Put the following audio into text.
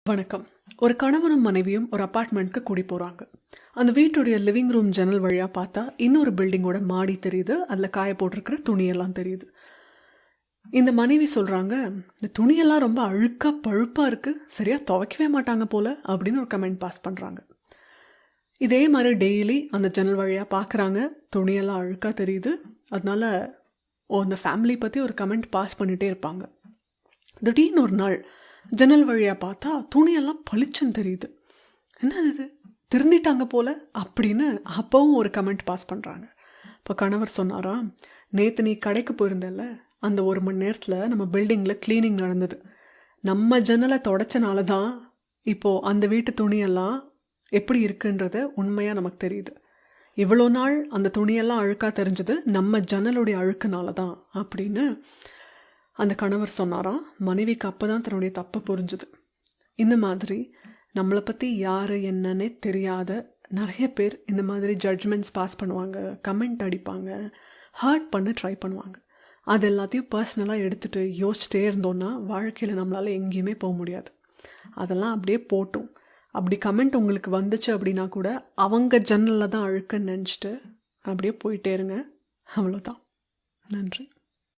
வணக்கம். ஒரு கணவனும் மனைவியும் ஒரு அப்பார்ட்மெண்ட்க்கு கூடி போகிறாங்க. அந்த வீட்டுடைய லிவிங் ரூம் ஜன்னல் வழியாக பார்த்தா இன்னொரு பில்டிங்கோட மாடி தெரியுது. அதில் காய போட்டிருக்கிற துணியெல்லாம் தெரியுது. இந்த மனைவி சொல்கிறாங்க, இந்த துணியெல்லாம் ரொம்ப அழுக்காக பழுப்பாக இருக்குது, சரியாக துவைக்கவே மாட்டாங்க போல் அப்படின்னு ஒரு கமெண்ட் பாஸ் பண்ணுறாங்க. இதே மாதிரி டெய்லி அந்த ஜன்னல் வழியாக பார்க்குறாங்க, துணியெல்லாம் அழுக்காக தெரியுது. அதனால அந்த ஃபேமிலி பற்றி ஒரு கமெண்ட் பாஸ் பண்ணிகிட்டே இருப்பாங்க. திடீர்னு ஒரு நாள் ஜன்னல் வழியாக பார்த்தா துணியெல்லாம் பளிச்சுன்னு தெரியுது. என்ன இது, திருந்திட்டாங்க போல அப்படின்னு அப்பவும் ஒரு கமெண்ட் பாஸ் பண்ணுறாங்க. இப்போ கணவர் சொன்னாராம், நேற்று நீ கடைக்கு போயிருந்தல்ல, அந்த 1 மணி நேரத்தில் நம்ம பில்டிங்கில் க்ளீனிங் நடந்தது. நம்ம ஜன்னலை தொடச்சனால தான் இப்போது அந்த வீட்டு துணியெல்லாம் எப்படி இருக்குன்றது உண்மையாக நமக்கு தெரியுது. இவ்வளோ நாள் அந்த துணியெல்லாம் அழுக்காக தெரிஞ்சது நம்ம ஜன்னலுடைய அழுக்குனால தான் அப்படின்னு அந்த கணவர் சொன்னாராம். மனைவிக்கு அப்போ தான் தன்னுடைய தப்பை புரிஞ்சுது. இந்த மாதிரி நம்மளை பற்றி யார் என்னன்னே தெரியாத நிறைய பேர் இந்த மாதிரி ஜட்ஜ்மெண்ட்ஸ் பாஸ் பண்ணுவாங்க, கமெண்ட் அடிப்பாங்க, ஹர்ட் பண்ண ட்ரை பண்ணுவாங்க. அது எல்லாத்தையும் பர்சனலாக எடுத்துகிட்டு யோசிச்சிட்டே இருந்தோன்னா வாழ்க்கையில் நம்மளால் எங்கேயுமே போக முடியாது. அதெல்லாம் அப்படியே போட்டும். அப்படி கமெண்ட் உங்களுக்கு வந்துச்சு அப்படின்னா கூட அவங்க ஜன்னலில் தான் அழுக்குன்னு நினச்சிட்டு அப்படியே போயிட்டே இருங்க. அவ்வளோதான். நன்றி.